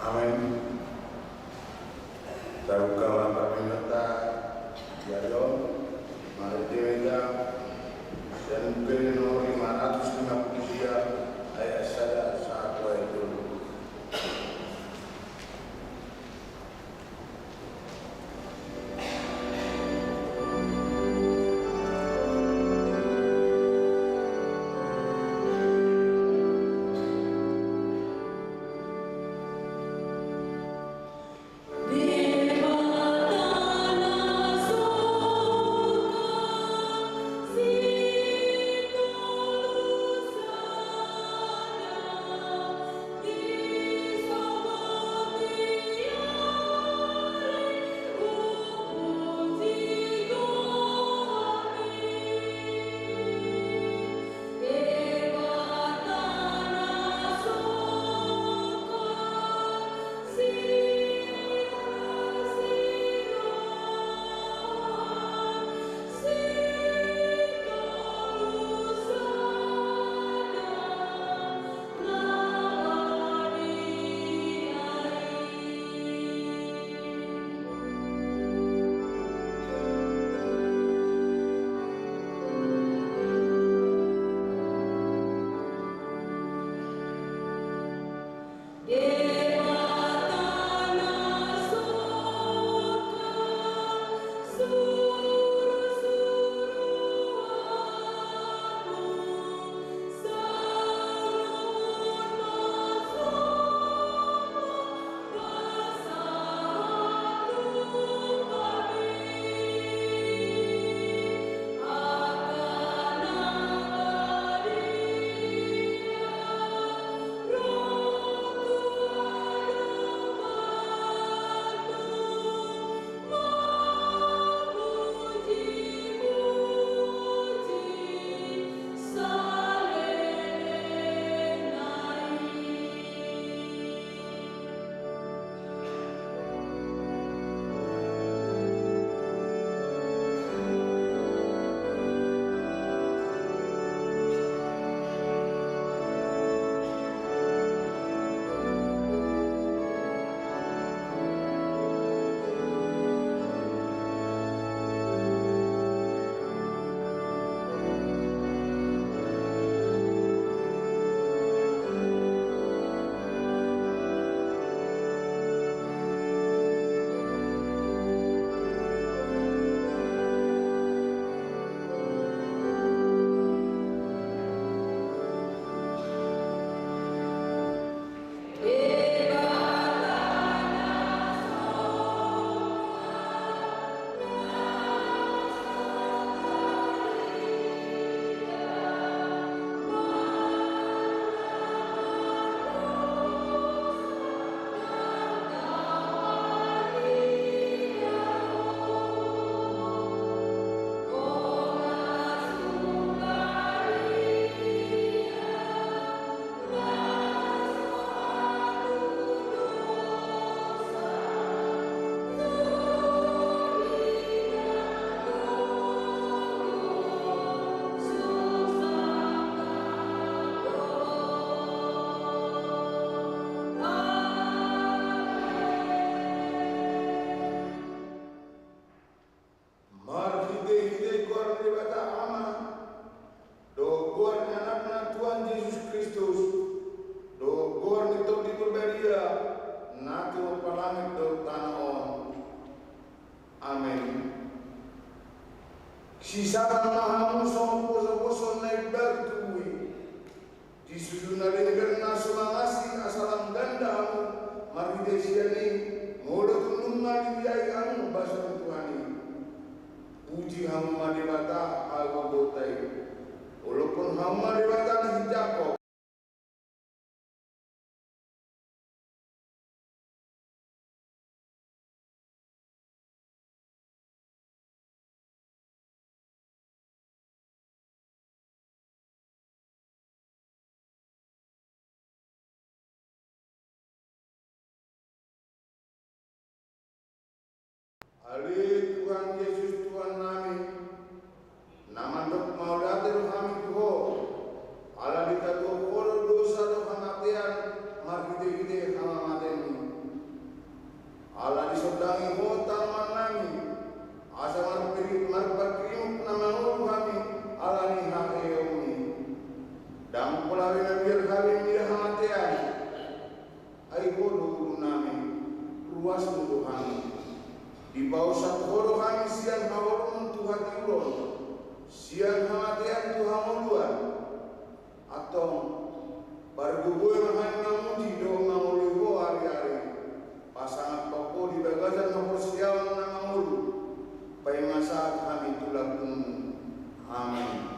Amin. Tarukalah pemerintah Yayon Maritime dan nomor 553 ayat 1 ayat 2. Ali Tuhan Yesus Tuhan kami, nama dok mau datang kami Tuhan, Allah dikatakan kalau dosa dosa kematian, mari kita sama mateni. luas Tuhan. Di bawah satu kami siang hawarum Tuhan Tuhan, siang hamatian Tuhan muluan, atau barguboy mahan namuji do mangulubo hari-hari, pasangan poko di bagasan mempersiawan namamulu, pai masa kami tulakun. Amin.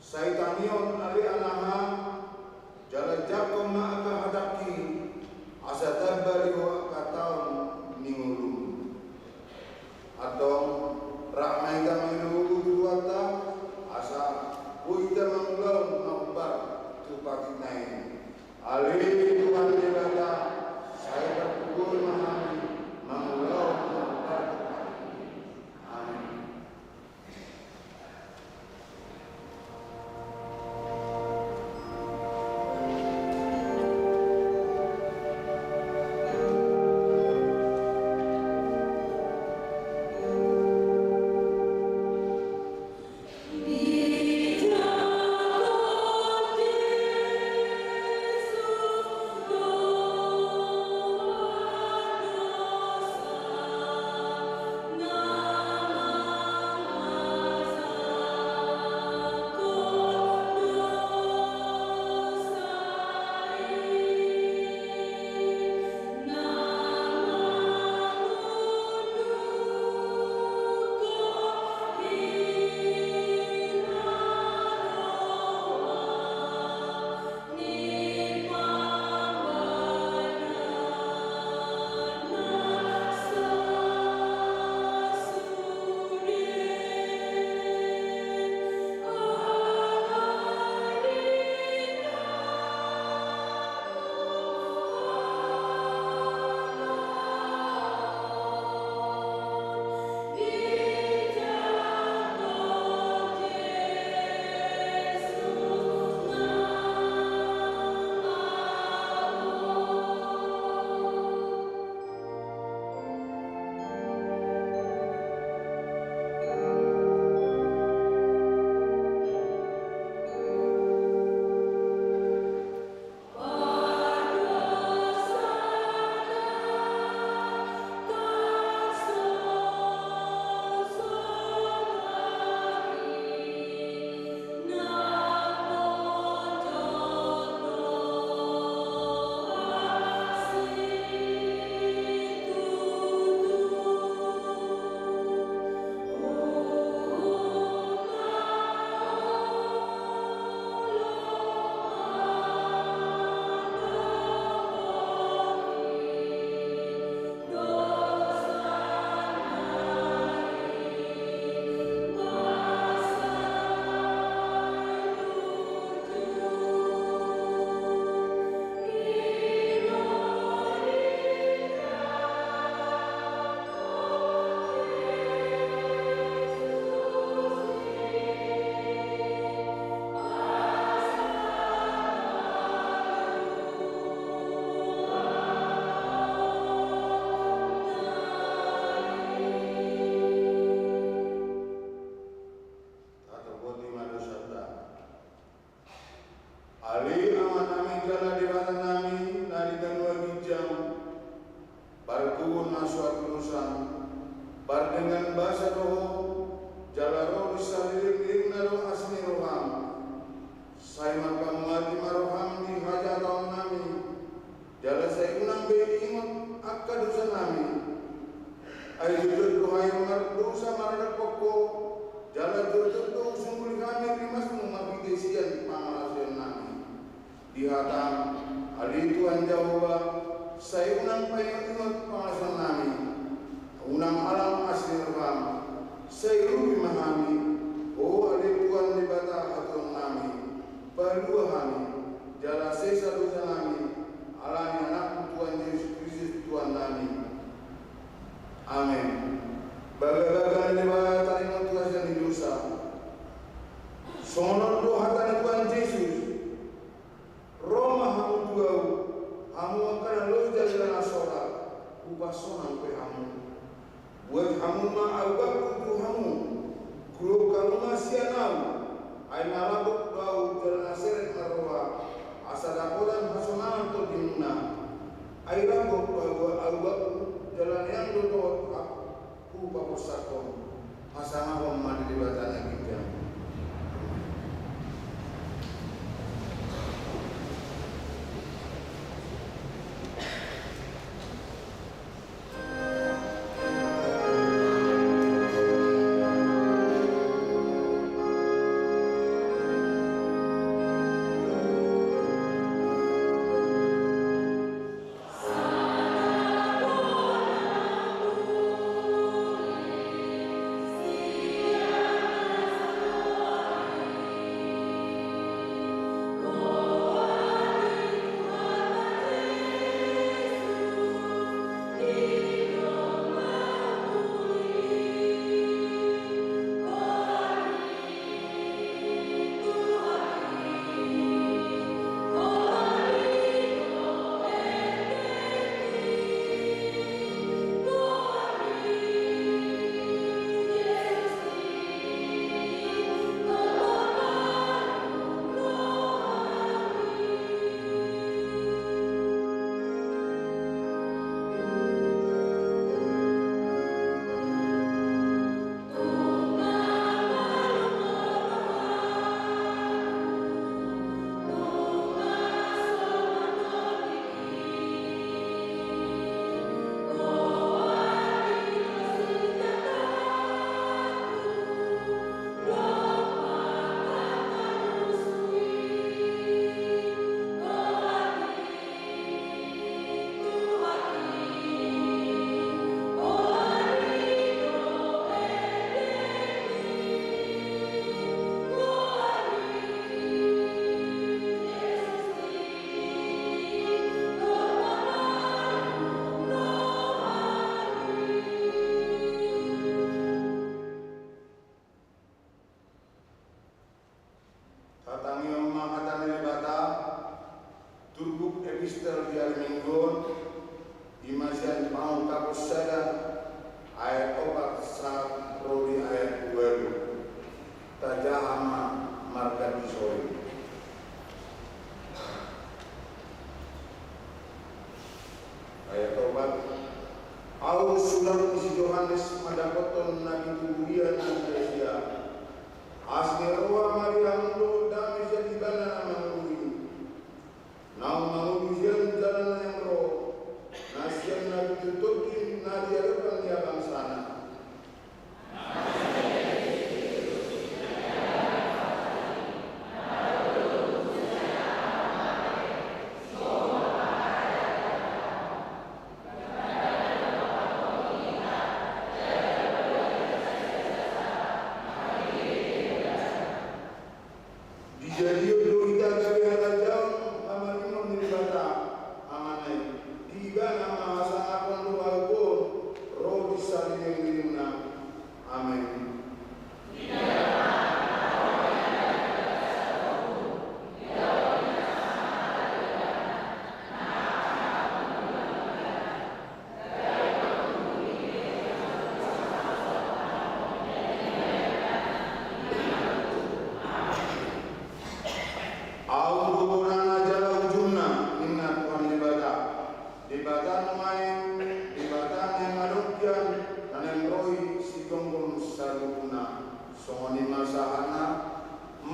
Saitanion ali anaha jala jakom na akahadaki asa tabari wa kataun ningulum atong ramai kami nunggu wata asa puita manglaun nambar tupakin nain ali Tuhan dibata saya berpukul mahami manglaun nambar. Amin. Jesus roh disalirim naro asmi roham. Saya makan mati maroham di hajat tahun nami. Jala saya unang beimut akka dosa nami. Ayo jujur dohai dosa marada poko. Jala jujur doh sungguh kami rimas mengabdi desian pamalasian nami. Di hatam ali Tuhan Jawa saya unang payungot pamalasian nami. Unang alam asli roham. Saya rugi mahami. Oh ali Tuhan di bata hatun nami. Berdua kami, jala sesa dosa kami, alami anak Tuhan Yesus Kristus Tuhan kami. Amin. Baga-baga lewat taringan Tuhan yang dosa. Sonor doa Tuhan Yesus. Roma hamu tuau, hamu akan lo jalan asolat, ubah sonang pe hamu. Buat hamu ma awak kudu hamu, kuro kamu masih anau. Ay nalabot bau jalan aseret marwa asadakodan hasonan to dimna ay labot bau awak jalan yang dulu aku papusakon hasama pemandi di batanya kita.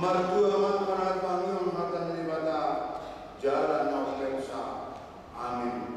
Martua manfaat pangion matan ribata jalan naupeksa. Amin.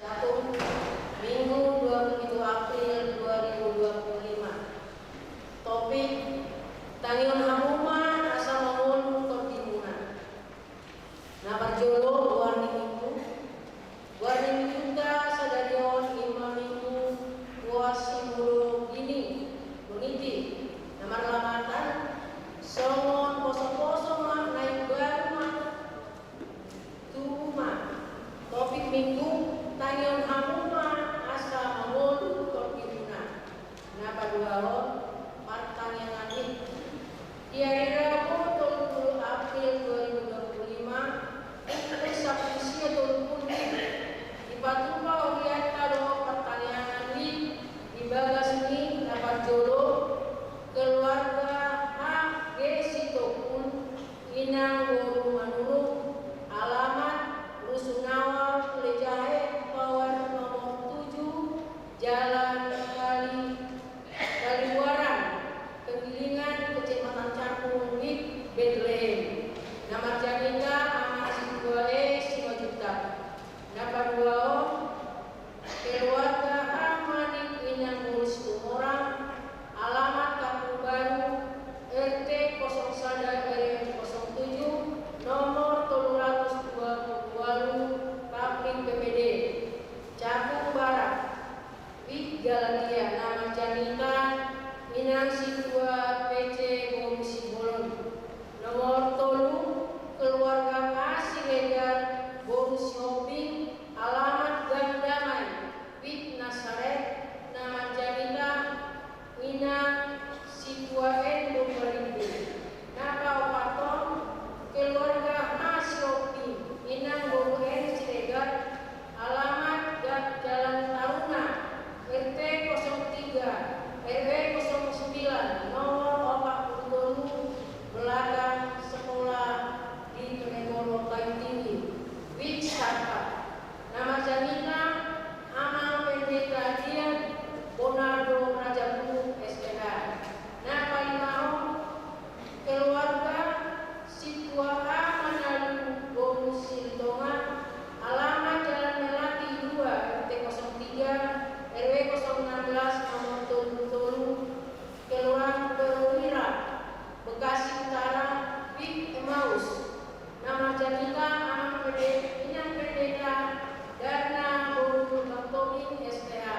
Cakup Minggu 27 April 2025. Topik Tangion Hamuma asa mangulu topimuna. Nabar jolo warni minggu. Warni minggu sadarion imam minggu kuasi mulu ini buniti. Namar lamatan songon kosong-kosong mak naik baru mak tuma. Topik minggu Tangion Hamuma asa mangulu topimuna. Napa duaon pertanyaan ini. Di hari Rabu 30 April 2025, untuk Sabtu siang 20 di Patumba Oriat kalau pertanyaan ini di bagas ini dapat jolo keluarga HG Sitopun Inang Boru Manuru alamat Rusunawa Kulejahe Pawan nomor 7 Jalan Kaliwaran Penggilingan Kecamatan Cakung Wik Bethlehem. Nama Janika Amat Sikuale 5 juta. Nama Duao keluarga Amanik Inang Ngurus Tumorang alamat Kampung Baru RT 01 RW 07 nomor 322 Kapling PPD Cakung Barat Wik Galandia. Nama Janika Inang Situa PC Komisi Bolon nomor 3 keluarga Kasih Legar Bonus Shopping alamat Gang Damai Wik Nasaret. Nama Janita Inang Situa N Bumbarimbu. Nama Opaton keluarga Mas Shopping Inang Bonus N Silegar alamat Jalan Taruna RT 03 RW 09 nomor 40 belakang sekolah di Penegoro Kayu Tinggi Wik Sarka. Nama Janina Amal Pendeta Dian Bonardo Raja Bulu SPH. Nama Imam keluarga Situa A Manalu Bonus Siltonga alamat Jalan Melati 2 RT 03 RW 016 nomor 7 Kelurahan Perwira Bekasi Utara Wik Emmaus. Nama Janika Anak Inang Pendeta Dana Boru Bangtomin SPH.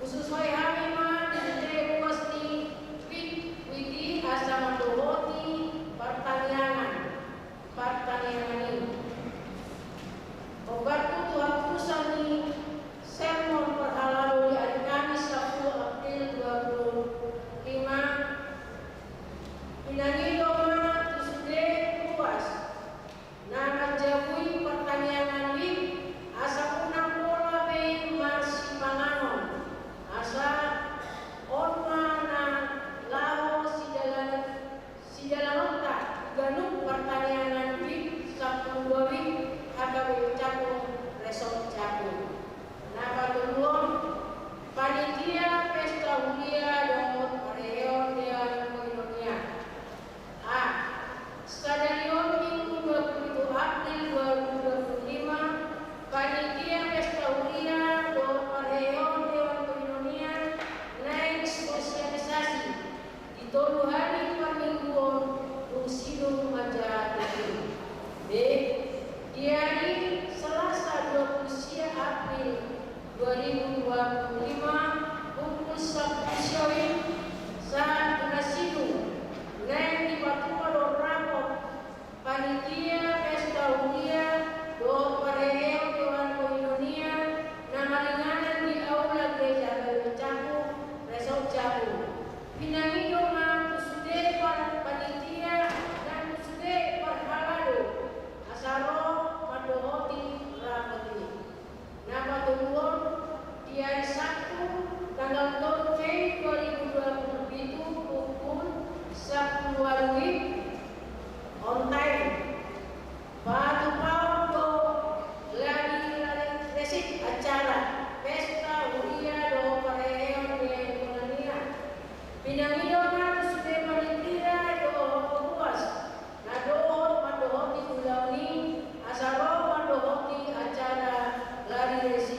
Khusus Hamima Dede Pasti Wik Wiki Asa Mandohoti pertanyaan ini. Obatku Tuhan Kusani sermon perhalalu di hari Kamis 10 April 2025 Pinangi doma tusude puas. Nama jabui pertanyaan wik asa punang bola be marsi panganon asa orma na lao si dalam otak ganuk pertanyaan wik sapung dua wik agawe Cakung resort Cakung. Nama kedua panitia pesta hulia domot pareon dan koinonia. A. Stadion Minggu 27 April 2025 panitia pesta hulia domot pareon dan koinonia naik sosialisasi di tolu hari pemingguan Rusidung Majapahit. B. Di hari Selasa 20 April 2025 pukul 1 sore saat Tunasidu naik di Patumba Rapot panitia pesta hulia do pareo Dewan Koinonia nama ringanan di aula gereja Kayu Cakung Resort Cakung. Pinangi doma kusude panitia dan kusude perhalado asaro madohoti rapoti. Nama kedua di hari Sabtu tanggal 4 Mei 2027 pukul 10 WIB on time. Batu Paudo lagi resik acara pesta hulia do pareon de Indonesia. Pinangi doma sudah panitia do puas. Nado madohoti ulauni asaro madohoti acara lari resik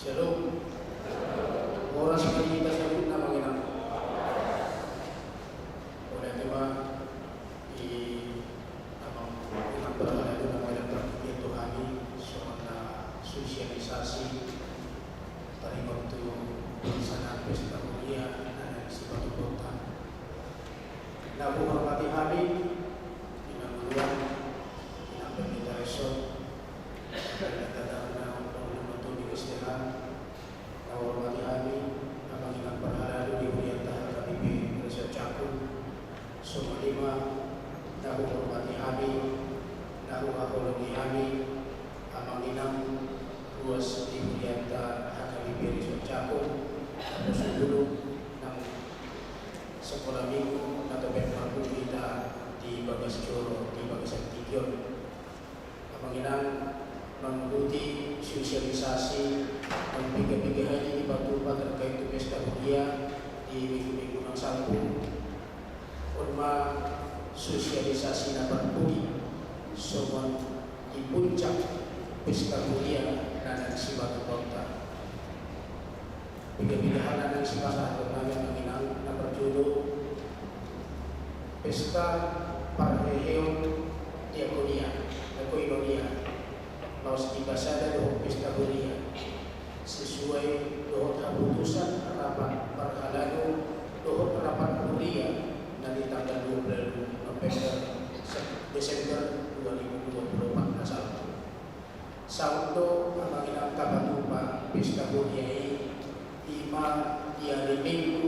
Shalom. Oras kita sebut nama kita. Oleh tema di berada di dalam Tuhan soal sosialisasi dari waktu pelaksanaan pesta mulia dan sifat kota. Nabu hormati hari dengan duluan dengan pendeta resort dan datangnya untuk diistirahat. Nabu hormati hari mengingat berhala di Urianta KBP Resort Cakung Soma 5. Nabu hormati hari Nahu Apologi Hani Amanginam Ruas di Urianta HKBP Resort Cakung atau sebelum sekolah minggu atau pembantu kita di Bagas Coro di Bagas Antikion. Amanginam mengikuti sosialisasi dan pikir-pikir haji di Batu terkait pesta mulia di minggu-minggu yang sambung. Urma sosialisasi dapat budi semua di puncak pesta mulia dan si Batu Kota. Bila-bila hal dan si pasar yang menginang dan berjudul Pesta Parheheon Diakonia Koinonia. Laos di bahasa ada doa pesta mulia sesuai doa keputusan rapat perhalano doa rapat mulia dari tanggal 20 November Desember 2024 Sabtu. Sabtu menginap Tabatupa pesta mulia Ima di hari Minggu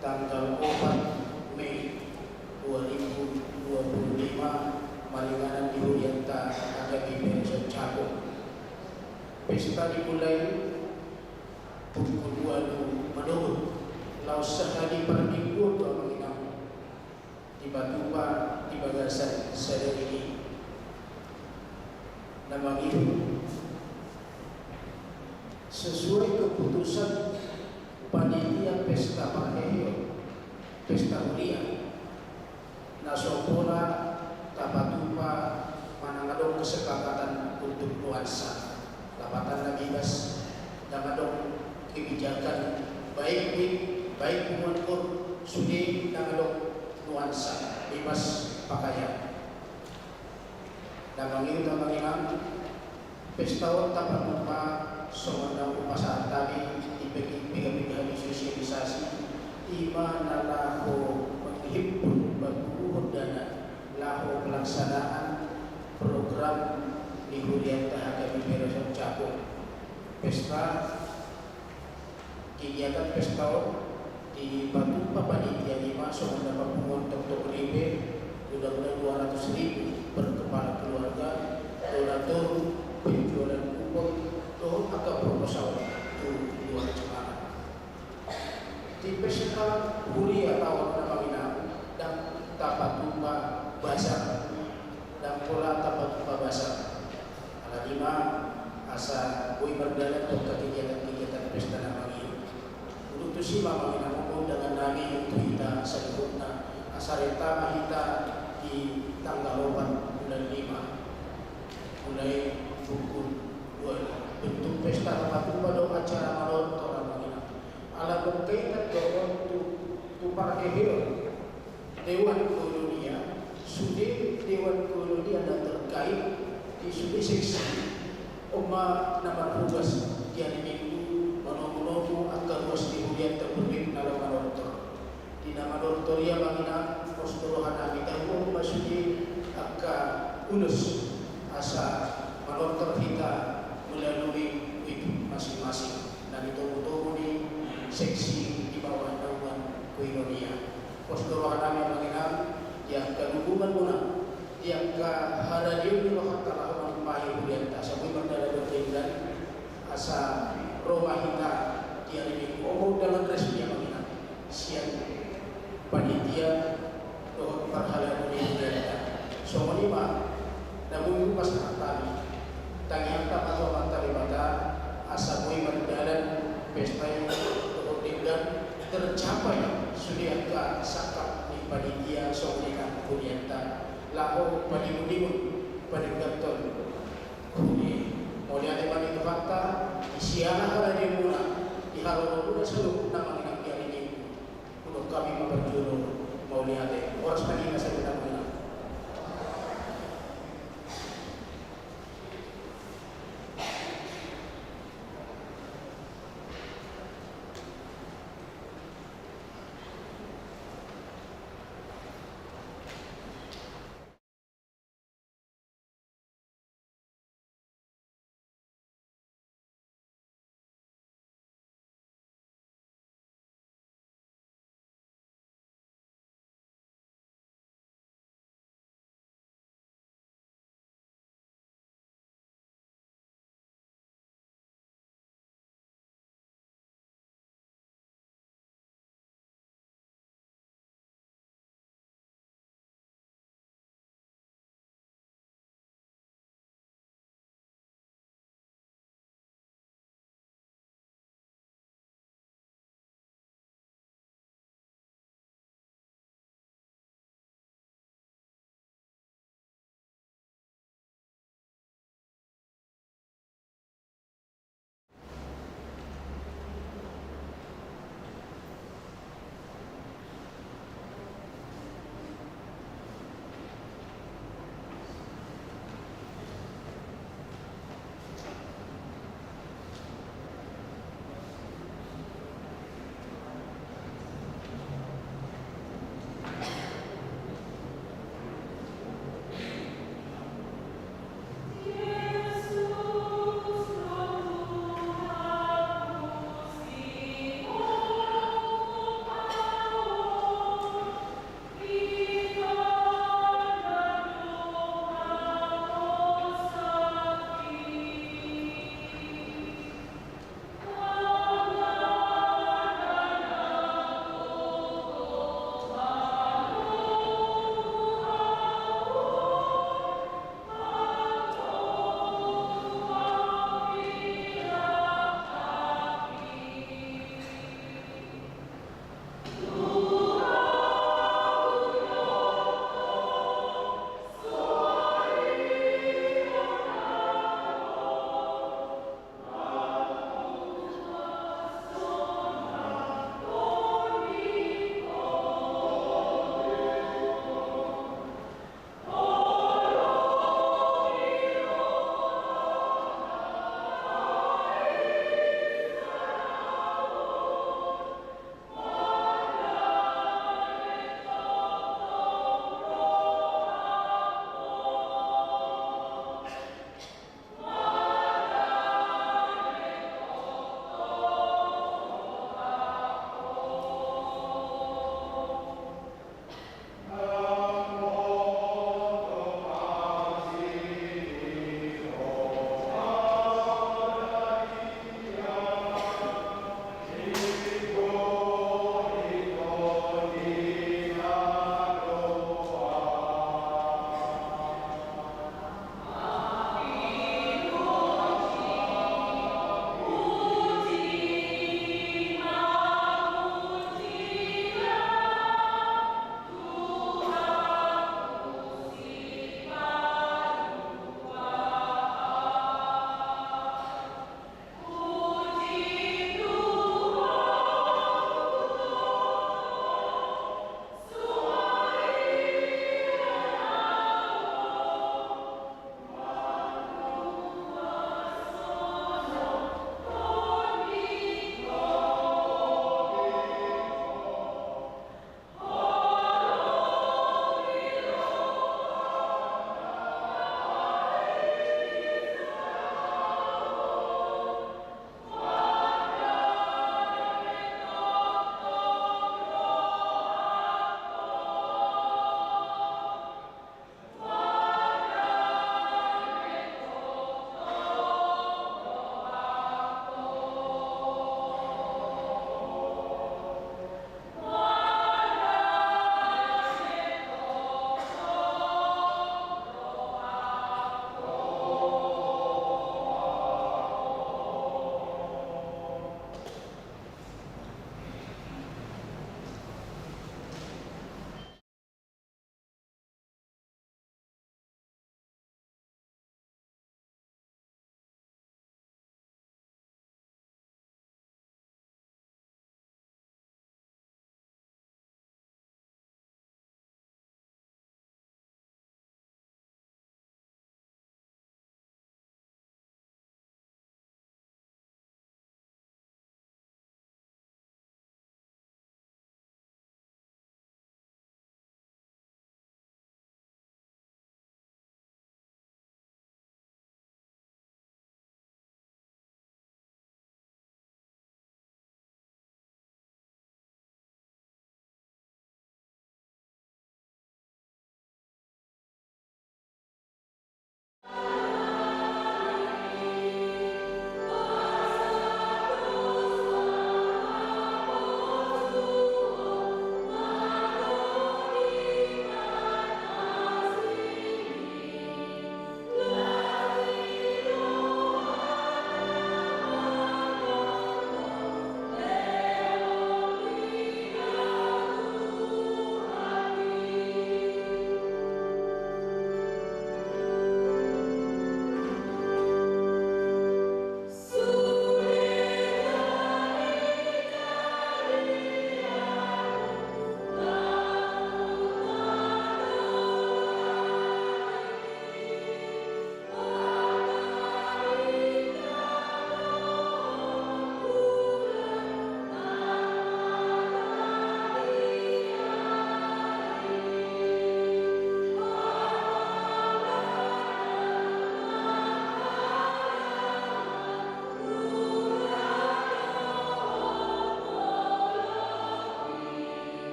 tanggal 4 Mei 2025 Malinganan di Urianta KBP Resort Cakung. Pesta dimulai pukul 2 menurut laos sehari per minggu untuk menginap di Batupa di Bagasan sadar ini. Nama itu sesuai keputusan panitia pesta Parheheon pesta mulia Nasopola Tabatupa manangadong kesepakatan untuk nuansa Labatan Nabibas dan adong kebijakan baik pemangkur sudi dan adong nuansa bebas pakaian. Dan mengingat pesta Tabatupa semua pasar tadi dipegah-pegah sosialisasi Ima lahu menghimpun berkumpul dana lahu pelaksanaan program di Urianta HKBP Resort Cakung. Pesta kegiatan pesta di Batupa panitia 5 dapat mengontok ribe mudah-mudahan 200.000 per kepala keluarga donatur penjualan kupon atau agak proposal itu luar jemaah di pesta mulia tahun Namangina dan Tabatupa Basar dan pola Tabatupa Basar ala 5 asa bui berdalam untuk kegiatan-kegiatan pesta Namangina untuk si Mamangina maupun dengan nami untuk kita sebutna asa rentama kita di tanggal 8 bulan 5 mulai pukul 2 bentuk pesta Tabatupa do acara malontor Namangina ala berkaitan dengan Parheheon Dewan Kolonia Sudi Dewan Kolonia dan terkait di Sudi seksi Oma nama tugas di hari Minggu Manomu akan ruas di Hudian terberbit dalam Manontor di nama Dontoria Mangina Postorohan Amita Oma Sudi akan ulus asa Manontor kita melalui itu masing-masing dan itu di seksi di bawah naungan Koinonia. Postorohan kami mengenal yang kehubungan guna yang ke haradio di lokal talahuan pahi Urianta sampai berdala bertinggal asa rumah kita di hari Minggu dalam resmi yang mengenal siang panitia doa perhalaan Urianta semua 5 namun pas tadi tangian tak atau mantap ibadah asa bui berjalan pesta yang dan tercapai sudah ke sakap di panitia soalnya Urianta lahu padimun padigaton kuni Mau lihat apa itu fakta, isiana hal yang mula, di hal mula seluruh nama yang ini, untuk kami memperjuang mau lihat orang sepanjang saya bilang.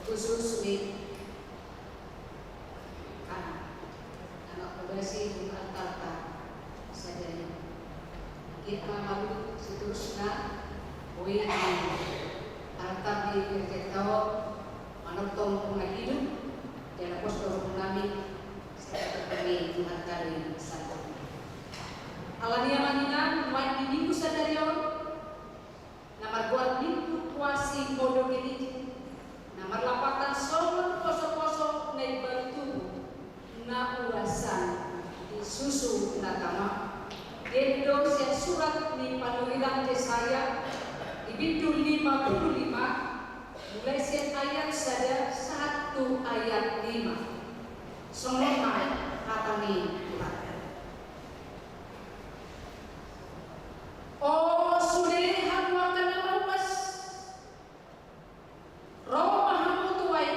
khusus with anak pegasi di Antarta saja kita malu seterusnya boleh Antar di Kerjetau manutong pungan hidup dan apostol kami saya terpilih Tuhan kali satu alania manina muat di minggu sadarion namar buat minggu kuasi bodoh ini namar lapatan sombong poso-poso naik baru tubuh na urasan di susu natama dendo yang surat ni panurilang Yesaya di pintu 55 mulai siang ayat saja 1 ayat 5 semua kata ni Tuhan. Oh sudah hamuakan lawas roh mahamu tuai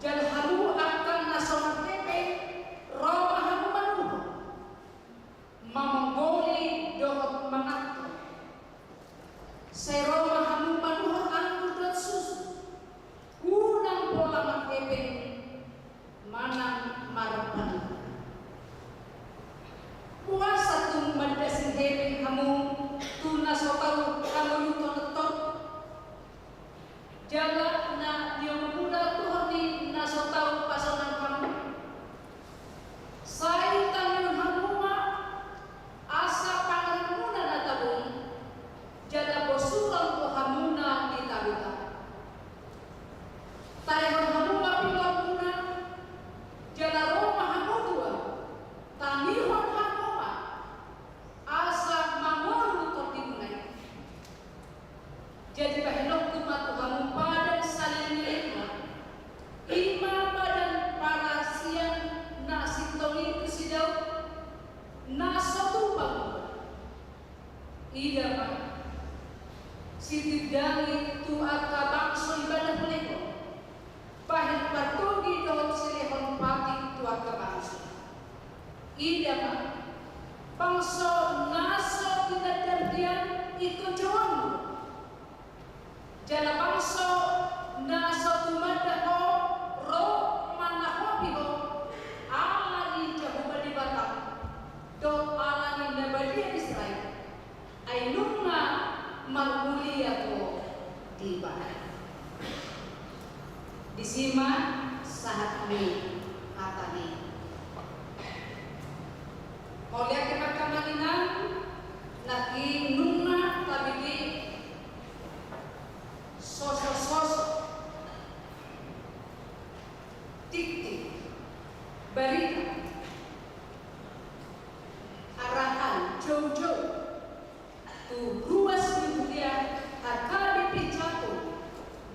dan hamu akan nasional tepe roh mahamu manuh mamamboli dohot manatu saya roh mahamu manuh anggur dan susu unang pola matepe manang marapan puasa tung mandasin hepe kamu tuna sotau kamu yuto netot jaga na dia muda Tuhan di nasotau pasangan kamu saya tangan hamuma asa pangan muda natabun jaga bosuran ko hamuna di tabuta tayo hamuma pilot muna jaga roma hamudua tanihon hamuma asa mangoru tortimunay jadi bahilok tumat kamu pada saling ima badan para siang na sintoni kusidaw na sotupang ida pa sitidangi tu akabang so ibadah peleko bahit patugi doon silihon pati tu akabang ida pa pangso naso tinadamdian ito jawamu jana bangso naso tumada ho ro manahobi ho alani jahuba di Batam do alani nabadia Israel ay nunga magmulia ko di Batam disima saat ini kata ni oleh kemakamanginan lagi nunga tabigi sosok tik-tik berita arahan jauh-jauh tu ruas dunia akan dipijatu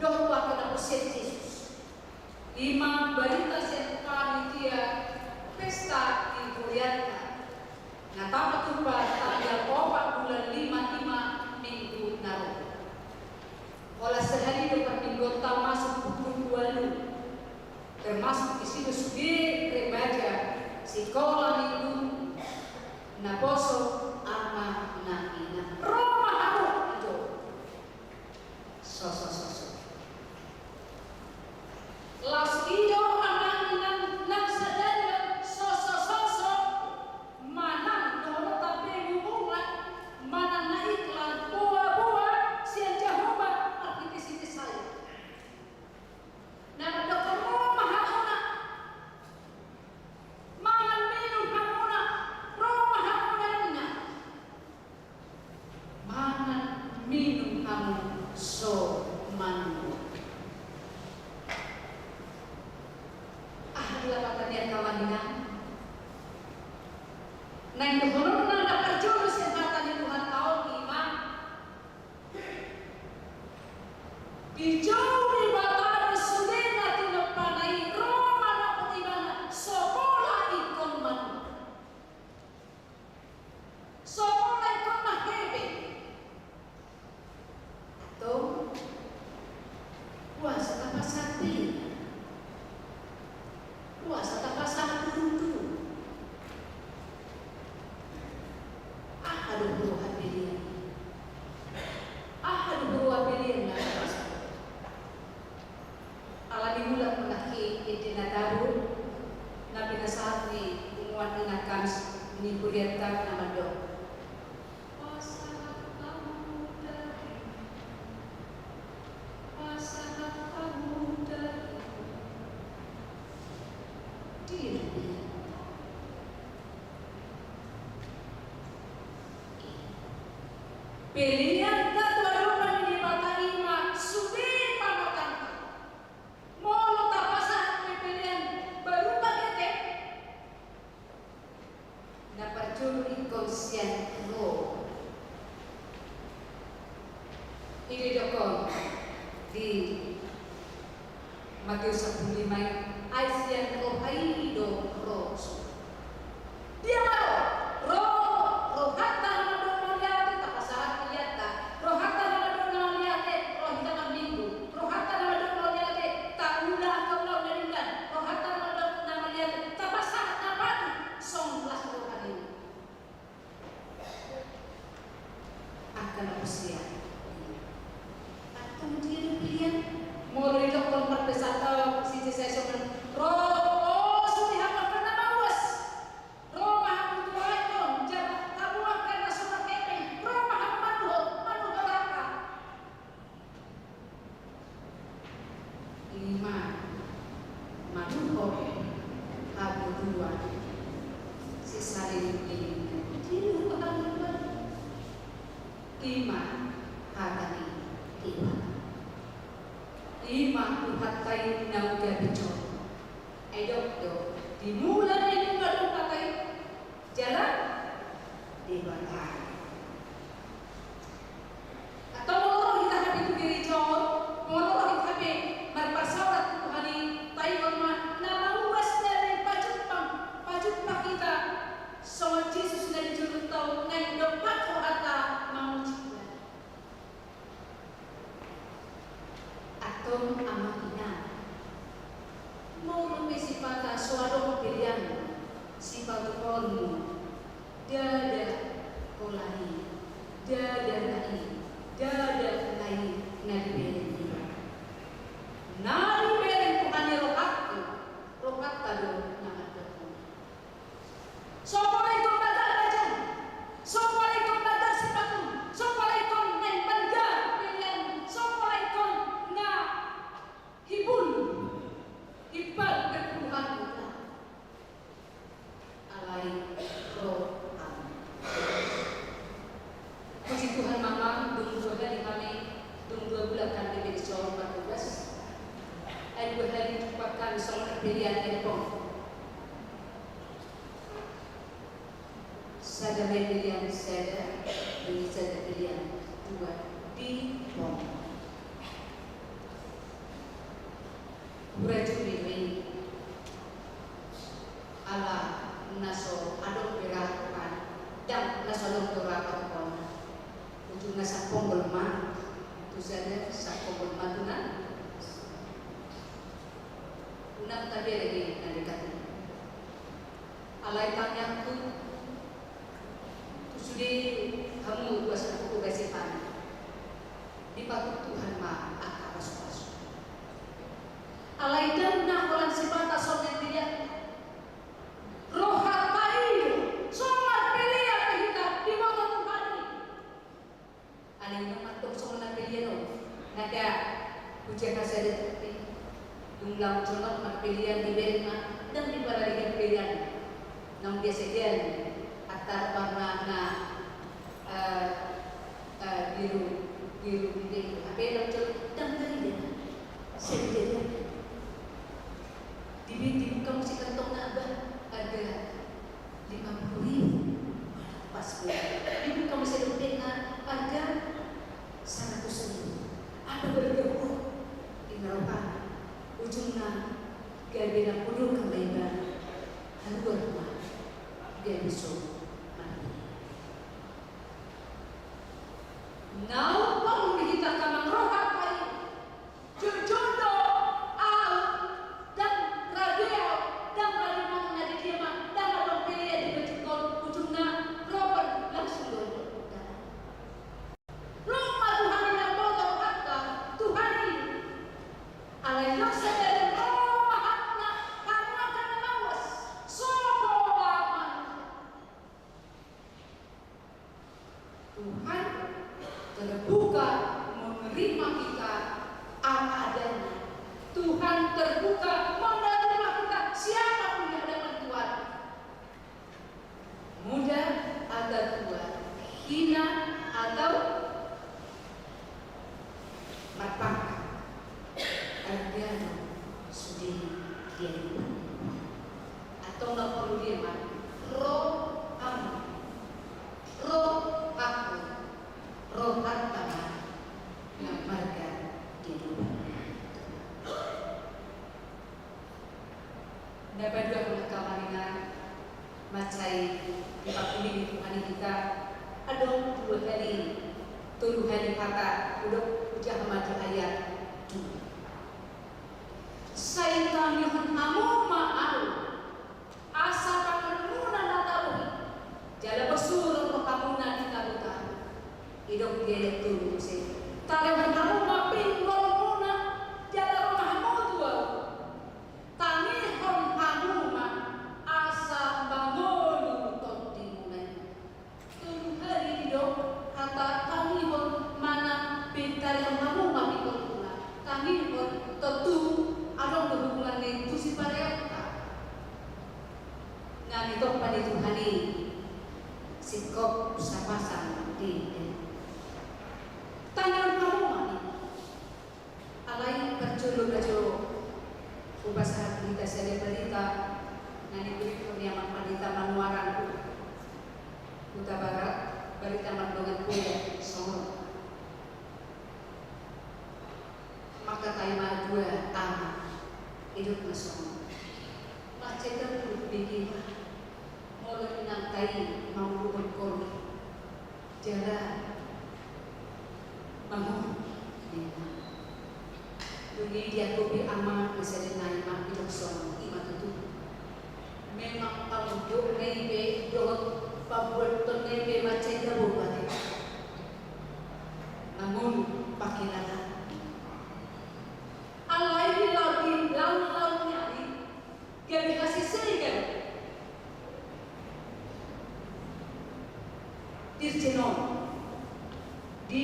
doa kena usia Yesus imam berita sekali dia pesta di Korea nah apa tu tanggal 4 bulan 5 minggu naru olah sehari depan minggu masuk pukul 2 termasuk di sini sudah remaja sekolah minggu na boso ama na ina Roma haru itu sosok las ido anak ina nak sadar sosok mana dono tapi hubungan mana na iklan buah sian Jehovah aktivitas saya nah dokter Roma hamuna mangan minum hamuna Roma hamuna mangan minum kamu so manu adalah pertanyaan kawanina nang dohonon na nakarjono siya kata ni Tuhan taon iman dijauh di Batam sudah natin panay Roma na kutibana sokola ikon man sokola ikon mahebe atau puasa tapasati puasa tapasati dulu aduh buah pilihan lah malimulat malaki itinatago na pinasahat ni umuan ni Nakams ni Kurieta na Mado. Pilihan katuaruan ini batang ima subi pamatan. Molo tapasan pilihan baru bagete. Na percuri konsian lo. Ini dokon di Matius 15 Aisian rohaido rosu. Dia mau rohata madonna liate tapasahat liata rohata madonna liate rohita minggu rohata madonna liate taula atau naringan rohata madonna liate tapasahat napati songlas rohani akan usia atau dia pilihan mau didokon perpesata sisi saya soman dimulai ini baru pakai jalan di belakang. Atau mau kita happy itu diri jauh, mau kita happy berpersaudara Tuhan ini, Taiwan mah nama luas dari pajak kita. Soal Yesus dari juru tahu ngai dapat kata mau juga. Atau amakina. Mau sifat suara pilihan sifat kolmu dada kolani dada lain nadi beren dia nadi beren Tuhan rokat tado nama Tuhan sopalaikum badal bajang sopalaikum badal sifatum sopalaikum nai bangga pilihan sopalaikum na hibun Ibarat kebutuhan kita alai rohan. Puji Tuhan Mama, dung 2 hari kami, dung 2 bulan kami di Jawa 14. Dan 2 hari merupakan soal pilihan telepon. Sada pilihan sada, ini sada pilihan 2 di pom. Berajut ini ala naso adok berakan dan naso adok berakan ujung nasa ponggolma tu saja sa ponggolma tunan unang tadi lagi nanti kata alai tanya tu sudah kamu kuasa buku basipan dipatut Tuhan ma akak pas-pas alai dan nak kolan sifat asal dia rohat paling soal pilihan kita di mana Tuhan alai nak matuk soal pilihan naga ujian kasih jumlah contoh mak pilihan di berma dan di balik pilihan nang biasa dia atar warna biru ini apa yang dan tadi dia sedih di buka musik kantong abah ada 50.000 pas di buka musik kantong harga 100.000 ada berapa di Eropa ujungnya gabena puluh kembali haluan rumah dia besok now pang kita kamang rohat ay jojo al dan radio dan malimang na di dia dan abang pilihan di bajikon ujungnya Robert langsung doon Roma Tuhan yang bodoh kata Tuhan ini alay naksa dari margano sudi dia lupa atau nggak perlu dia mah roh kamu roh aku roh harta yang marga dia lupa dapat dua puluh kawanan macai dipakili di Tuhan kita adong 2 hari 3 hari kata udah ujah mati ayat saya kami kamu maaf asa pangermuna natawi jala bersuruh ke kamu nanti kabuta hidup dia itu sih taruh kamu mapinggol muna jala rumahmu tua tani kamu ma asa bangun untuk dimulai 3 hari hidup kata kami mana pintar yang kamu mapinggol muna kami tentu ada hubungan itu si pareta. Nah itu pada Tuhan sikap sapasang di tangan kamu mani. Alai perculu ubasa berita saya berita nani beri pernyaman berita manuaran Kuta Barat berita mandongan kuya Solo. Maka taima 2 anak hidup masuk macam itu bikin mulai menantai mau berkor jalan bangun dunia dia kopi aman bisa naik mak hidup sama iman itu memang kalau dok nebe dok pembuat nebe macam itu bukan namun pakai lada Allah ini lagi laut nyari dia dikasih serikan dirjenon di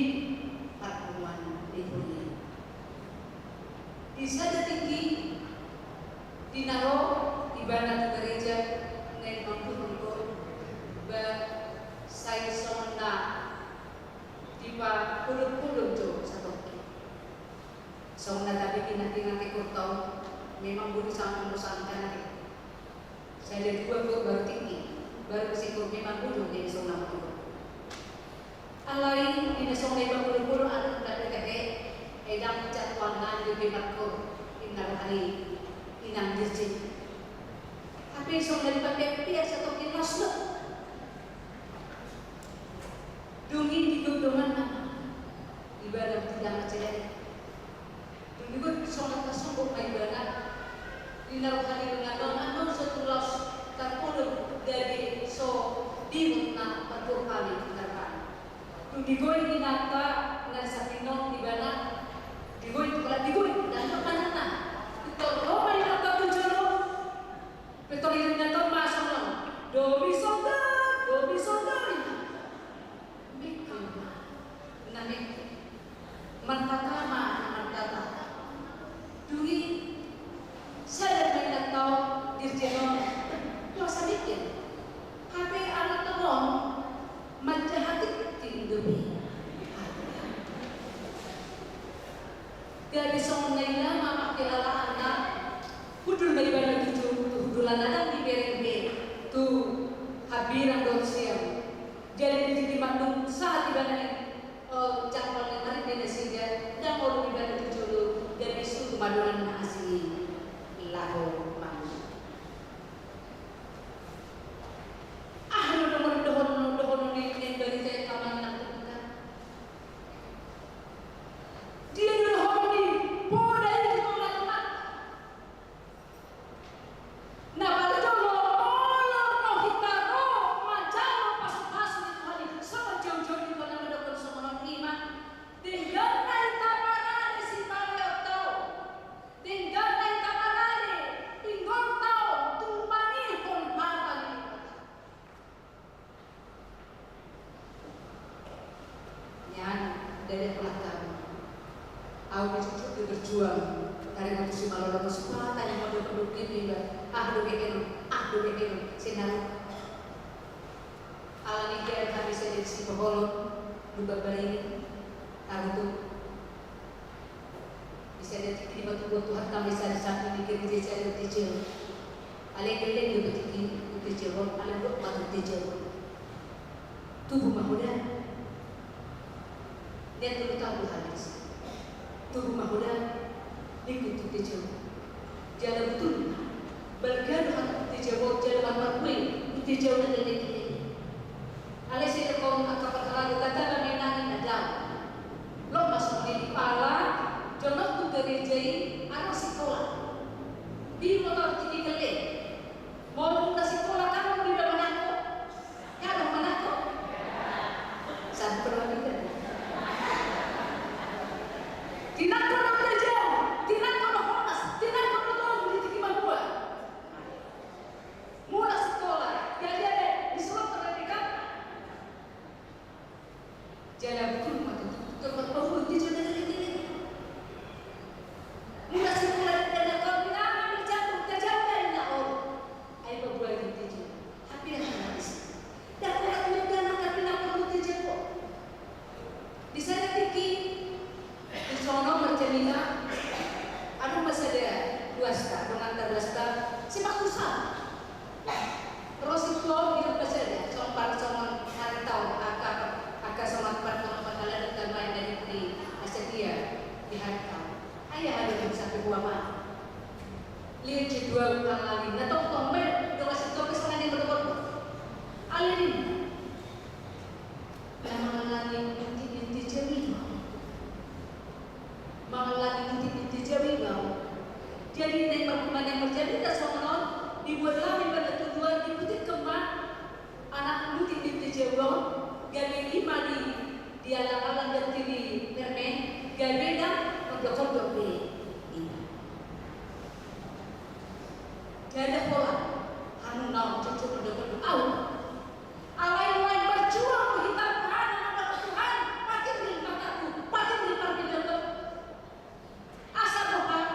pertemuan Libunia di sana tinggi dinaro ibadah gereja neng mampu saya sonda di pak puluh tuh satu sonda tapi kinati kurtau memang budi sangat membosankan saya lihat 2 baru tinggi baru sikap memang budi di sonda itu alai di sonda 50 ada dari kete edam jadwalan di bimakku inang hari inang dirjin tapi sonda dipakai biasa atau kinas lo dungi di gedungan ibadah tidak macam Dulu sholat tersebut ibadah dinaruhkan dengan doa setelah terpuluh dari so diunang perlu kali terang. Digoi dinata dengan sakinon ibadah digoi dan kemana? Itu Roma yang dapat tujuan. Betul yang dapat masuk dong. Dobi saudara. Mikir, nami mantata. Duri saya tidak tahu dirjenon puasa mikir HP anak tolong macam hati tinggi gadis orang mama kelala anak hudul dari badan hudulan anak di BRB tuh habiran dosiam jadi di Bandung saat di badan jangkauan yang hari ini sehingga yang mau di badan dari suku Maduran asli Laho Mang. Dohon ini dari saya kaman nak dia dohon ini pola itu orang nah pada jono no kita macam pas itu hari sama jauh-jauh di mana ada sama iman tinggal naik taparan si tinggal naik kamarane, tinggal tahu tumani pun mata ni. Yan dari pelataran, aku cukup berjuang dari manusia malu semua tanya mau diperlukan juga. Do bikin, sinar. Alami dia kami sedih si peholon, dua balik, tahu tu. Saya lihat di batu Tuhan kami satu di gereja saya teacher. Alek-alek di batu teacher, alek batu teacher. Tubuh mahudan. Dia perlu tahu hadis. Tubuh mahudan ikut teacher. Jalan betul. Bergaduh teacher, jalan berkuih teacher dan lagi. Alek saya kau akan kalau kata kami nangin ada. Lo masuk di kepala. Contoh tu gereja anak sekolah, di motor tinggi kelih, mau ke sekolah kamu di mana kau? Kamu mana kau? Satu perwalikan. Tidak kau kerja, tidak kau honas, tidak kau tahu di tinggi mana. Mula sekolah, jadi ada di sekolah pendidikan. Jalan betul mata, terlalu di jalan ini. Mula sekolah dan kau bilang bercampur kejauh dari nak air berbuat itu. Tapi dah habis. Dah orang muda nak bilang perlu dijemput. Di sana tinggi, di sana bercerita. Ada masa dia 2 star, pengantar 2 star, siapa susah. Terus itu dia bercerita, soal hari tahun, akak sama tempat kalian dan lain dari di Asia di hari tahun. Ayah ada yang satu buah mah. Lihat dua bulan lagi. Nah tahu mer dua kasih mana yang berdoa. Alin. Nama lagi inti jami. Nama lagi inti jami bau. Jadi perkembangan yang terjadi tak semua dibuat lagi pada tujuan diikuti kemana anak inti jami bau. Gabi 5 di alang-alang dan TV permen. Gabi dah kodok Jadi ada pola anu naon cucu kodok alai berjuang menghitam Tuhan Tuhan makin mataku makin diperbincangkan asa Tuhan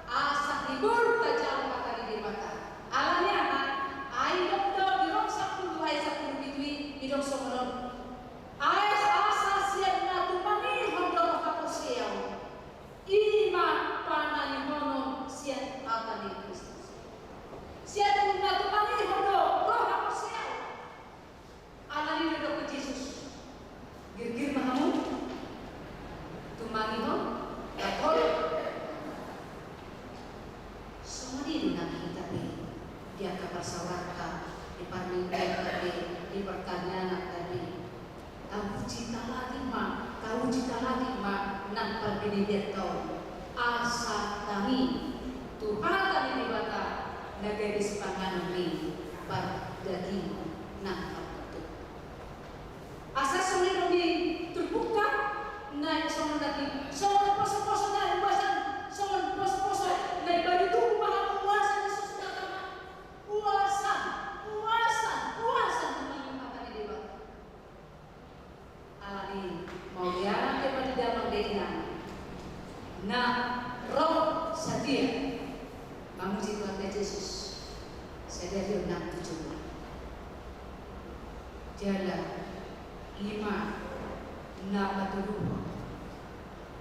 asa libur tajam mata di mata alanya anak ayo dok dirongsak dulu ayo sakit bitui hidung somonon asa siap natu mani hodor kaposiau Ima panai mono siat akan di Kristus. Siat mengatur panai mono roh apa siat? Alani duduk ke Yesus. Gir-gir mahamu. Tumangi mo. Takol. Semua ini nanti tapi dia kabar sawarka di parminggan tadi di pertanyaan tadi. Kau cita lagi ma nang parbini tahun asa kami Tuhan kami dibata naga di sepangan ini par daging nang kaput asa sulit di terbuka naik soal daging soal pos-pos naik bahasan soal pos-pos naik baju tubuh mahal puasa Yesus datang puasa Tuhan akan dibata alani mau diarang kepada damang dengan na roh sadia memuji Tuhan Yesus sadia dia nak tujuh jalan 5 na patuluh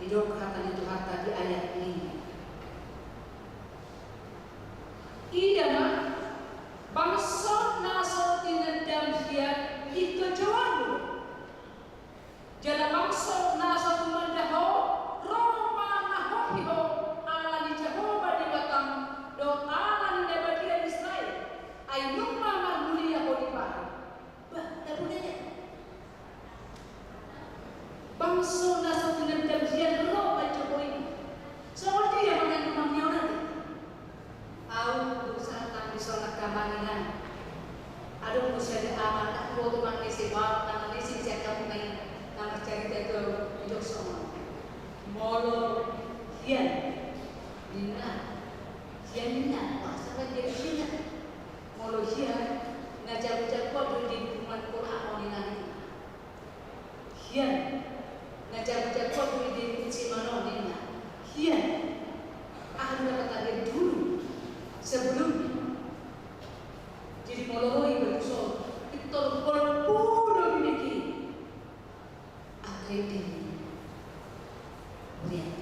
tidak kata itu harta di ayat 5 idama bangsa naso tinendam dia itu jauh jalan bangsa naso tumandaho Roma nahohiho ala ni Jehovah di batang do ala ni nebadia Israel ayung mama mulia hodipah bah tak budaya bangsa naso tinendam dia Roma Jehovah soal dia mengenai mamnya nanti au berusaha kami soal keamanan ada usaha aman tak boleh mandi sebab tangan isi siapa mengenai nama cerita itu hidup semua molo hian Nina masalah dia hian molo hian ngajar-ngajar kau di rumah Quran mau Nina hian ngajar-ngajar kau di kunci mana Nina hian ahli kata dia dulu sebelumnya jadi molo itu so itu puluh begini akhirnya lihat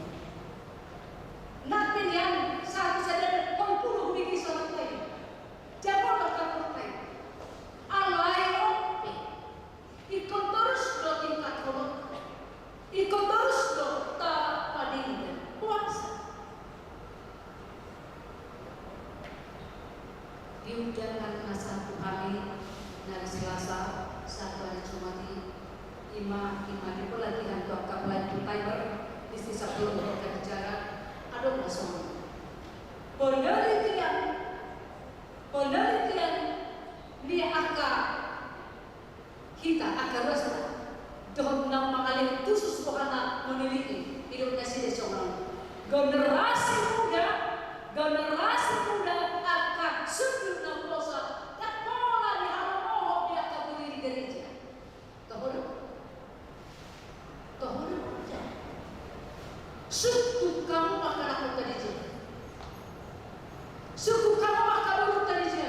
diundangkan satu hari dari Selasa satu hari Jumat ima di pelatihan doa pelatihan Timer di sisa belum mereka bicara ada kosong penelitian di akar kita akar rasa doa mengalih khusus karena meneliti hidupnya si seorang generasi muda akan sungguh dosa tak pola di halaman dia akan berdiri gereja tohon suku kamu akan aku tadi suku kamu akan aku tadi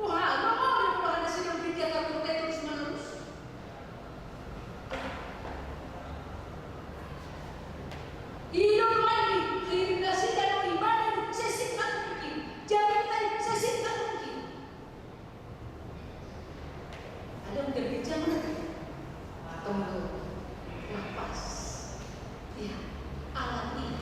wah mama dia ada sidang kita akan terus menerus hidup lagi kriminasi dan ibadah sesingkat mungkin jabatan sesingkat mungkin ada yang berbicara atau lepas ya alat ini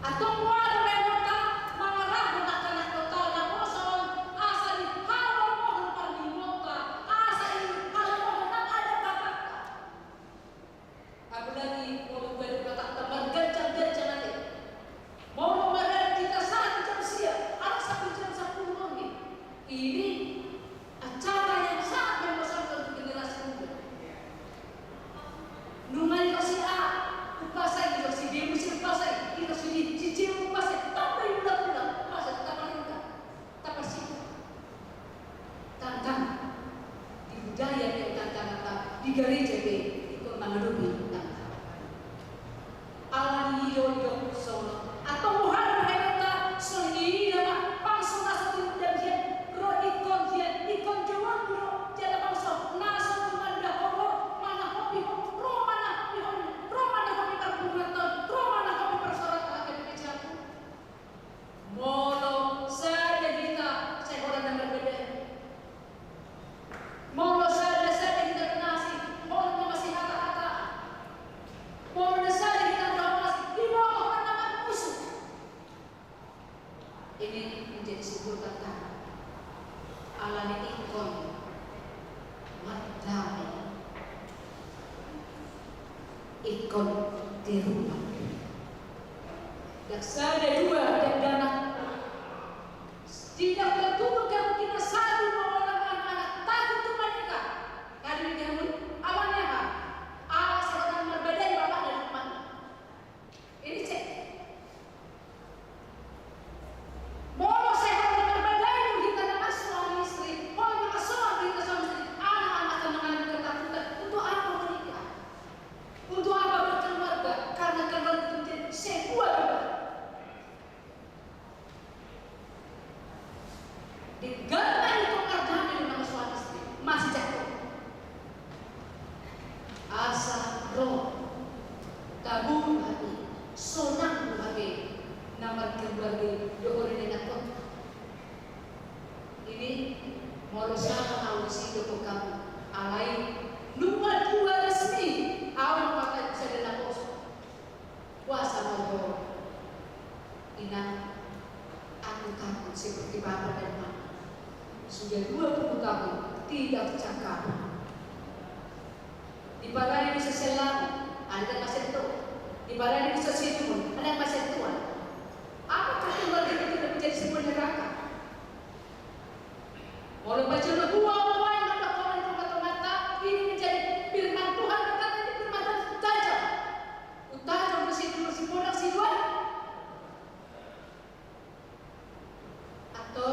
atau ada mereka mengarah mengatakan kota yang kosong asal hal mohon pardimota asal hal mohon ada kata apalagi mau berkata teman gancang nanti mau memadai kita saat jam siap anak sampai jam 10 pagi ini acara yang sangat membosankan untuk generasi muda nungai kasi upasay ito si Demo si upasay ito si Cicim upasay tapay ulang upasay tapay siya tantang di budaya yang tantang di gereja ikut mengedupi tantang alani yoyo solo atau muhar mereka soli nama pangso naso dan dia ikon jawan bro jala pangso naso tumanda horor mana hobi Roma na kami persoalan akan bicara. Molo saja kita orang yang berbeda. Molo saja kita nasi, molo masih kata-kata. Molo saja kita masih di bawah nama musuh. Ini menjadi sebuah kata. Alani ikon madami. Ikon di rumah. Daksa ada dua dan dana. Tidak tertutup kemungkinan satu orang anak takut untuk mereka. Kali ini kamu awalnya apa? Alas akan berbeda bapak dan teman. Ini cek. Mau sehat dan berbeda kita nama suami istri. Mau nama suami kita suami istri. Anak-anak akan mengalami ketakutan. Untuk apa menikah? Untuk apa berkeluarga? Karena keluarga itu menjadi sebuah beban. Digantai pekerjaan dengan nama suami istri masih jatuh. Asa roh tabung hati sonang hati nama keluarga doa dengan kot. Ini mau sama harus hidup kamu alai nomor 2 resmi awal pakai bisa dengan kosong puasa mau ingat aku takut seperti bapak dan mama sudah 20 tahun tidak cakap di barang bisa selam ada masih tua di barang bisa situ ada masih tua apakah keluarga itu tidak menjadi sebuah neraka mau baca lagu apa yang mengatakan itu mata-mata ini menjadi firman Tuhan berkata ini firman tajam bersih produk si dua atau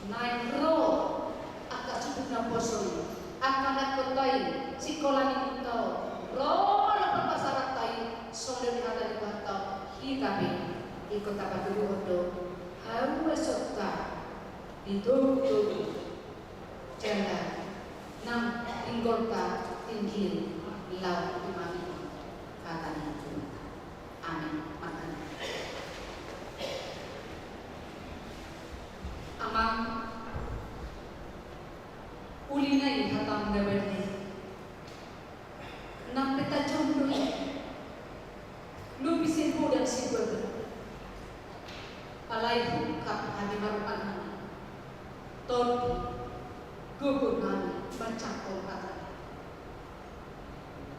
naik roh akan cukup namposoy akan nakotai sikolani kita roh na perpasaran tayo soleh ada di batau kami ikut apa dulu untuk harus serta itu janda nam tinggolka tinggi laut imami katanya amin makan amang ulinay hatang gabali nam peta jomblo lubisin po dan sigurado alay hukap hadi marupan Todi gugur nami baca kata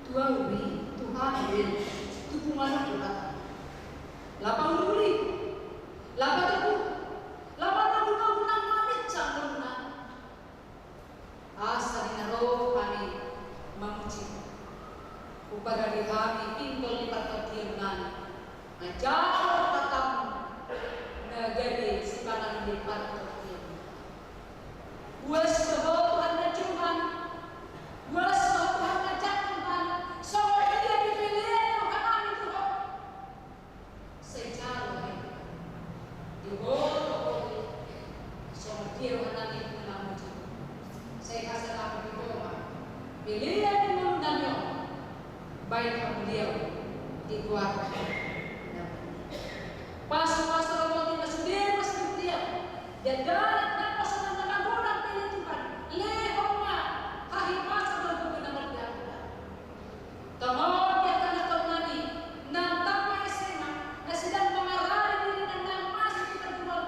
Tuhan uri Tuhan il dukungan kita lapang uri lapang aku menang mamit jangan menang asa dinaro kami memuji upaya di kami pinggul di patut nani ajar tatap negeri sipanan di patut Buas kebutuhan na Tuhan, buas kebutuhan na Tuhan, soalnya dia dipilih ng kami Tuhan. Sejauh di bawah soalnya dia namin menamuji. Saya kasih tahu di bawah, pilihan di mundanya, baik kamu dia di keluarga. Pastor roti sendiri pasti dia, jaga. Tama dia akan tahu nani, nantang SMA, na sidang pangarali diri ng masih kita buat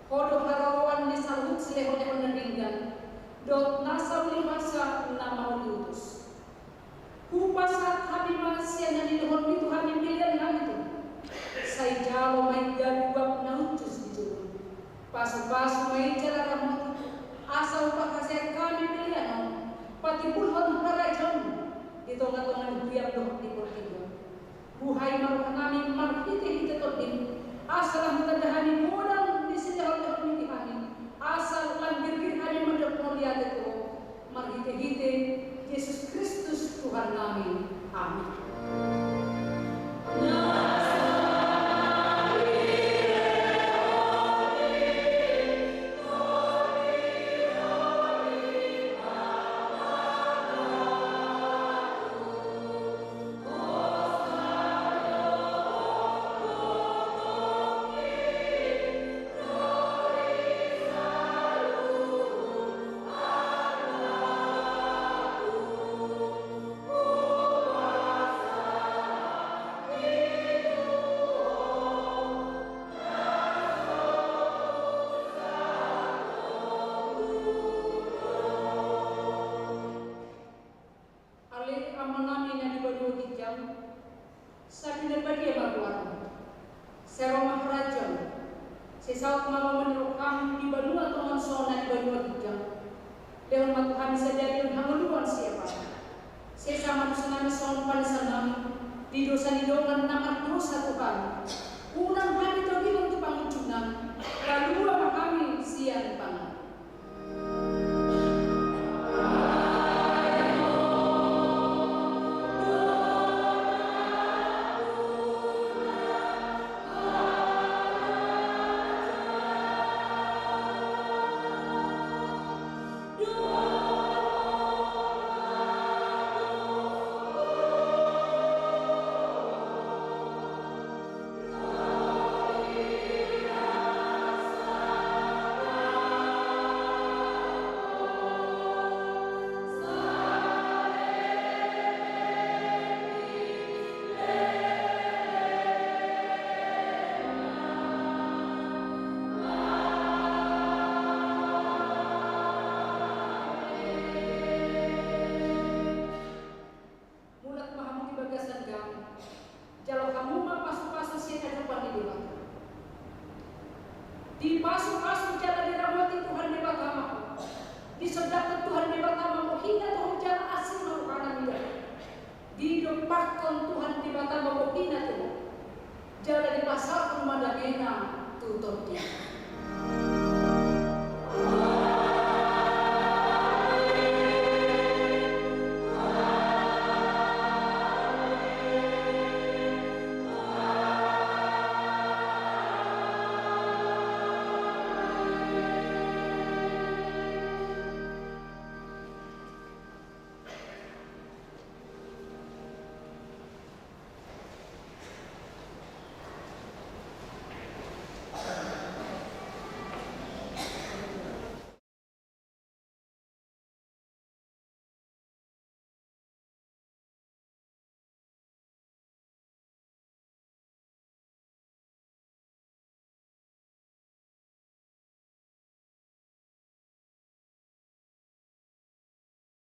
Hodo harawan di salhut silehon nabinggan. Dot nasa masa nama utus. Kupasat kami masih yang dihon itu kami pilihan itu. Saya jalo main gaduap na utus itu. Pasu-pasu main cara kamu asal pakasih kami pilihan. Pati pulhon harajan di tonga-tonga biar doh di portigo. Buhay maruh kami marhiti kita totin. Asal mutadahani modal di sini oleh pemilihan. Asal langgir hari mendapat mulia itu marhite-hite Yesus Kristus Tuhan kami. Amin. Sesaat malam menurut di benua teman sona di benua hijau. Dewan matuhan saja yang hangaluan siapa. Sesama dusunami son panisanami di dosa didongan nama dosa Tuhan. Unang kami togi untuk pangucunan. Lalu kami siang